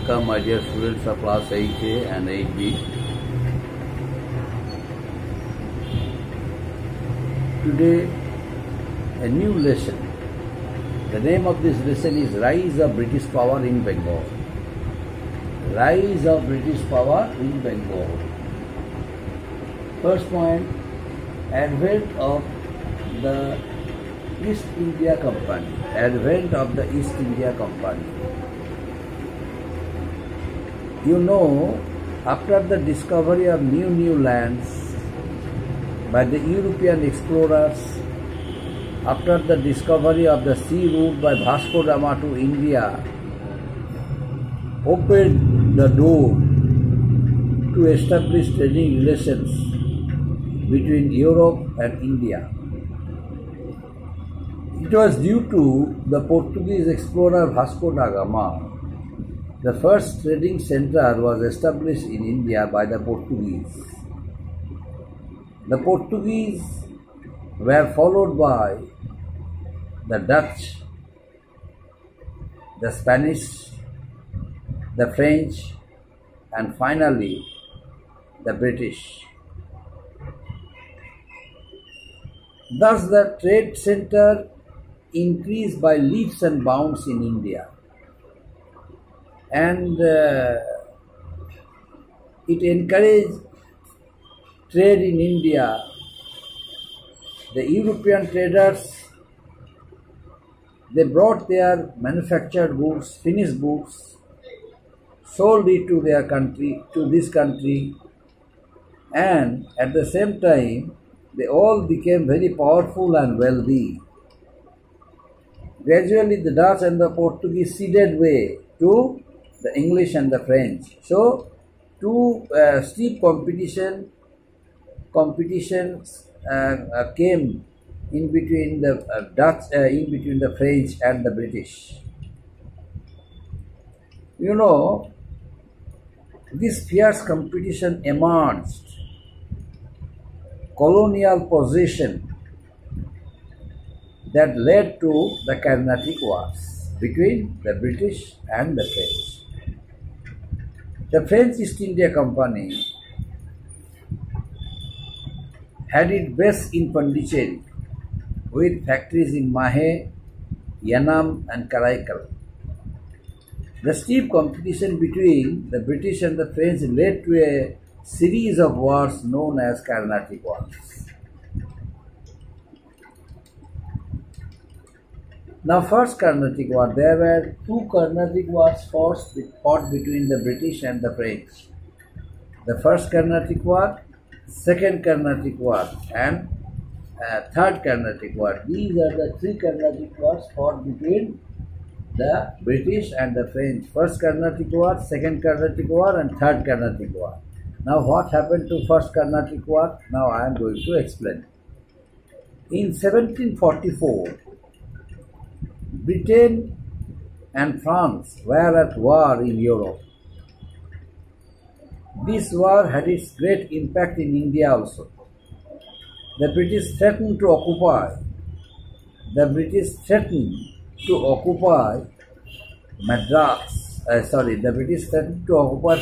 welcome my dear students of class 8A and 8B. Today a new lesson. The name of this lesson is Rise of British Power in Bengal. Rise of British Power in Bengal. First point, advent of the East India Company. Advent of the East India Company. You know, after the discovery of new lands by the European explorers, after the discovery of the sea route by Vasco da Gama to India, opened the door to establish trading relations between Europe and India. It was due to the Portuguese explorer Vasco da Gama. The first trading center was established in India by the Portuguese. The Portuguese were followed by the Dutch, the Spanish, the French, and finally the British. Thus the trade center increased by leaps and bounds in India. And it encouraged trade in India. The European traders, they brought their manufactured goods, finished goods, sold it to their country, to this country, and at the same time, they all became very powerful and wealthy. Gradually, the Dutch and the Portuguese ceded way to the English and the French. So, two steep competitions came in between the Dutch, in between the French and the British. You know, this fierce competition emerged colonial possession that led to the Carnatic Wars between the British and the French. The French East India Company had its base in Pondicherry with factories in Mahe, Yanam and Karaikal. The steep competition between the British and the French led to a series of wars known as Carnatic Wars. Now, first Carnatic War, there were two Carnatic Wars fought between the British and the French. The first Carnatic War, second Carnatic War, and third Carnatic War. These are the three Carnatic Wars fought between the British and the French. First Carnatic War, second Carnatic War, and third Carnatic War. Now, what happened to first Carnatic War? Now, I am going to explain. In 1744, Britain and France were at war in Europe. This war had its great impact in India also. The British threatened to occupy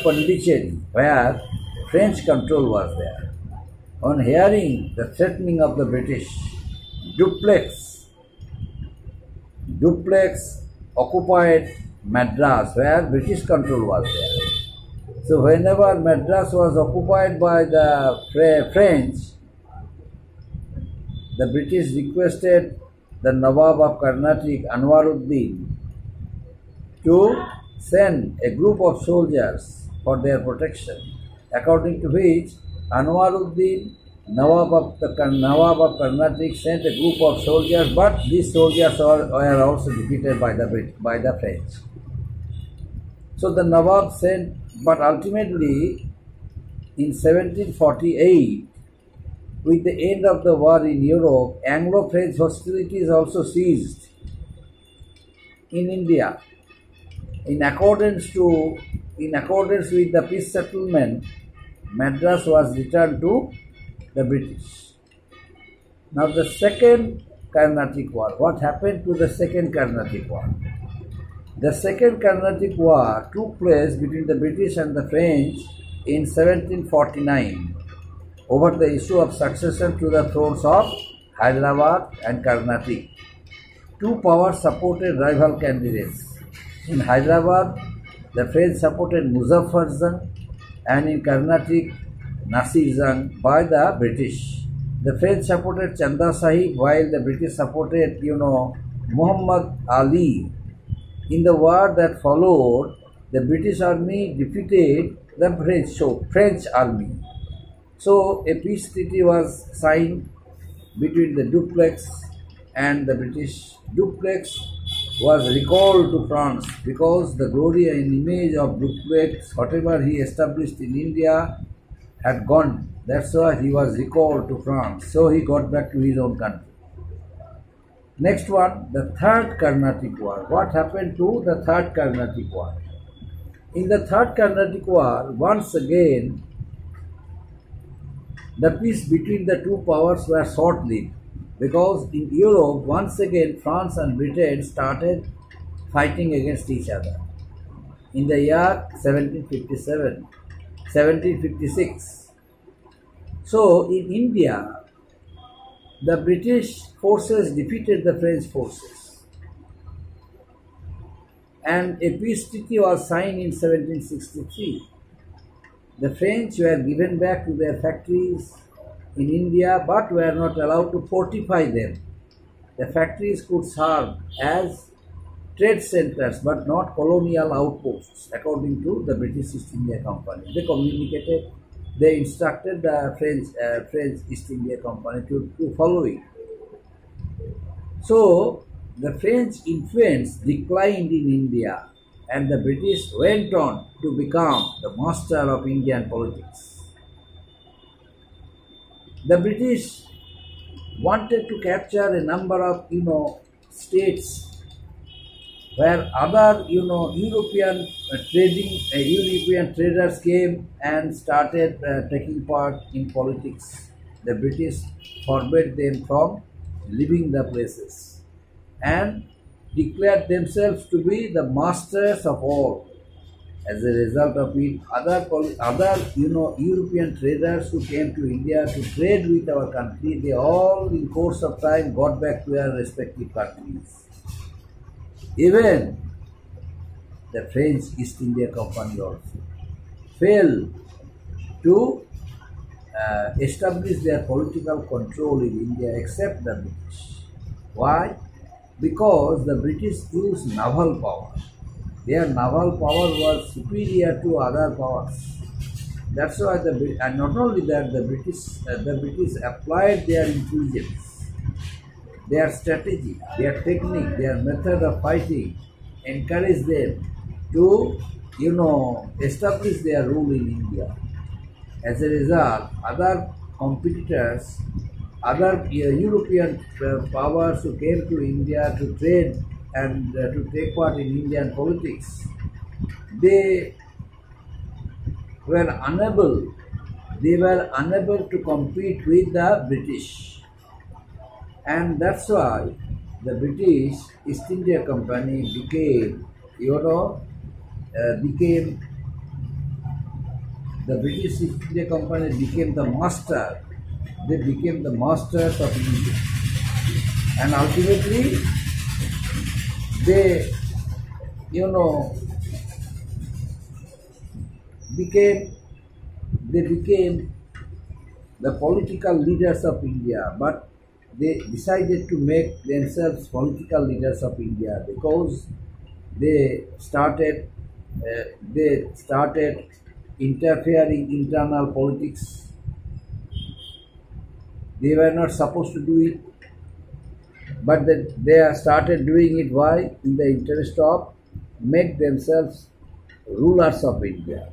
Pondicherry, where French control was there. On hearing the threatening of the British, Duplex occupied Madras, where British control was there. So whenever Madras was occupied by the French, the British requested the Nawab of Carnatic, Anwaruddin, to send a group of soldiers for their protection, according to which Anwaruddin, Nawab of Carnatic, sent a group of soldiers, but these soldiers were also defeated by the French. So the Nawab sent, but ultimately in 1748, with the end of the war in Europe, Anglo-French hostilities also ceased in India. In accordance with the peace settlement, Madras was returned to the British. Now the second Carnatic War. What happened to the second Carnatic War? The Second Carnatic War took place between the British and the French in 1749 over the issue of succession to the thrones of Hyderabad and Carnatic. Two powers supported rival candidates. In Hyderabad, the French supported Muzaffar Jung, and in Carnatic, Nasir Jung by the British. The French supported Chanda Sahib while the British supported, Muhammad Ali. In the war that followed, the British army defeated the French army. So a peace treaty was signed between the Dupleix and the British. Dupleix was recalled to France because the glory and image of Dupleix, whatever he established in India, had gone. That's why he was recalled to France. So he got back to his own country. Next one, the Third Carnatic War. What happened to the Third Carnatic War? In the Third Carnatic War, once again, the peace between the two powers were short-lived because in Europe, once again, France and Britain started fighting against each other. In the year 1757, 1756. So in India, the British forces defeated the French forces and a peace treaty was signed in 1763. The French were given back to their factories in India but were not allowed to fortify them. The factories could serve as trade centers but not colonial outposts according to the British East India Company. They instructed the French East India Company to follow it. So the French influence declined in India and the British went on to become the master of Indian politics. The British wanted to capture a number of, states where other, European traders came and started taking part in politics. The British forbade them from leaving the places and declared themselves to be the masters of all. As a result of it, other European traders who came to India to trade with our country, they all in course of time got back to their respective countries. Even the French East India Company also failed to establish their political control in India except the British. Why? Because the British used naval power. Their naval power was superior to other powers. That's why and not only that, the British applied their intelligence, their strategy, their technique, their method of fighting, encouraged them to, establish their rule in India. As a result, other competitors, other European powers who came to India to trade and to take part in Indian politics, they were unable to compete with the British. And that's why the British East India Company became the British East India Company became the master. They became the masters of India. And ultimately, they, became the political leaders of India, but they decided to make themselves political leaders of India because they started interfering in internal politics. They were not supposed to do it, but they started doing it. Why? In the interest of make themselves rulers of India.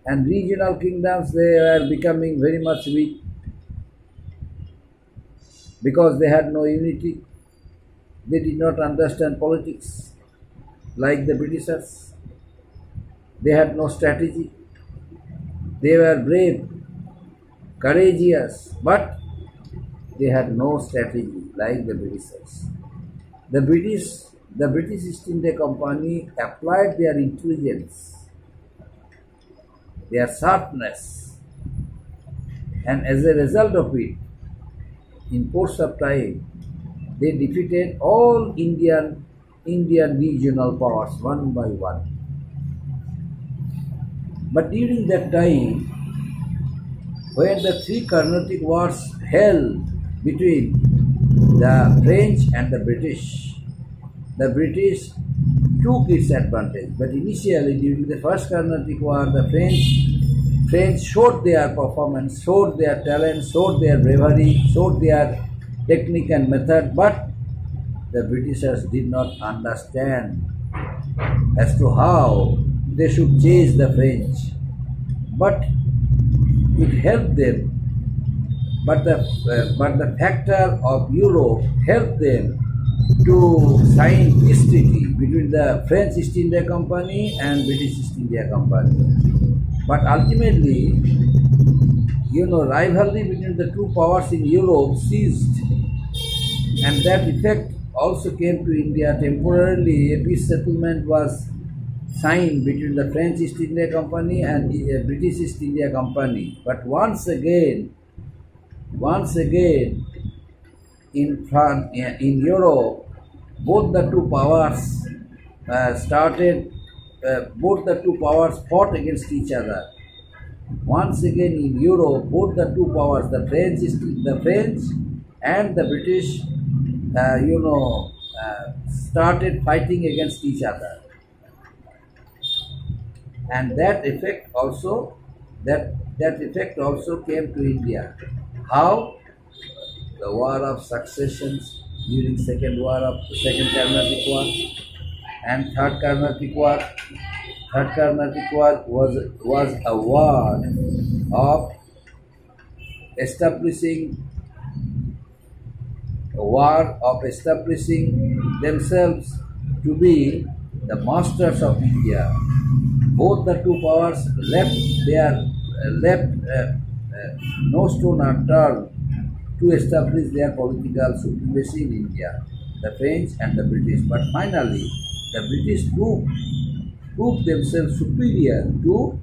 And regional kingdoms, they were becoming very much weak because they had no unity. They did not understand politics like the Britishers. They had no strategy. They were brave, courageous, but they had no strategy like the Britishers. The British the British East India Company applied their intelligence, their sharpness, and as a result of it, in course of time, they defeated all Indian regional powers one by one. But during that time, when the three Carnatic wars held between the French and the British took its advantage. But initially, during the first Carnatic war, the French showed their performance, showed their talent, showed their bravery, showed their technique and method, but the Britishers did not understand as to how they should chase the French. But it helped them. But the factor of Europe helped them to sign peace treaty between the French East India Company and British East India Company. But ultimately, rivalry between the two powers in Europe ceased, and that effect also came to India. Temporarily, a peace settlement was signed between the French East India Company and British East India Company. But once again, in Europe, both the two powers fought against each other. Once again in Europe, both the two powers, the French and the British, started fighting against each other, and that effect also came to India. How? The War of Successions during Second Carnatic War and Third Carnatic War. Third Carnatic War was a war of establishing themselves to be the masters of India. Both the two powers left no stone unturned to establish their political supremacy in India, the French and the British. But finally, the British proved themselves superior to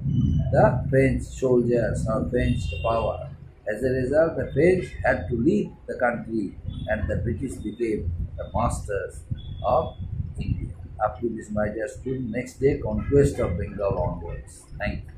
the French soldiers or French power. As a result, the French had to leave the country and the British became the masters of India. Up to this, my dear student, next day, conquest of Bengal onwards. Thank you.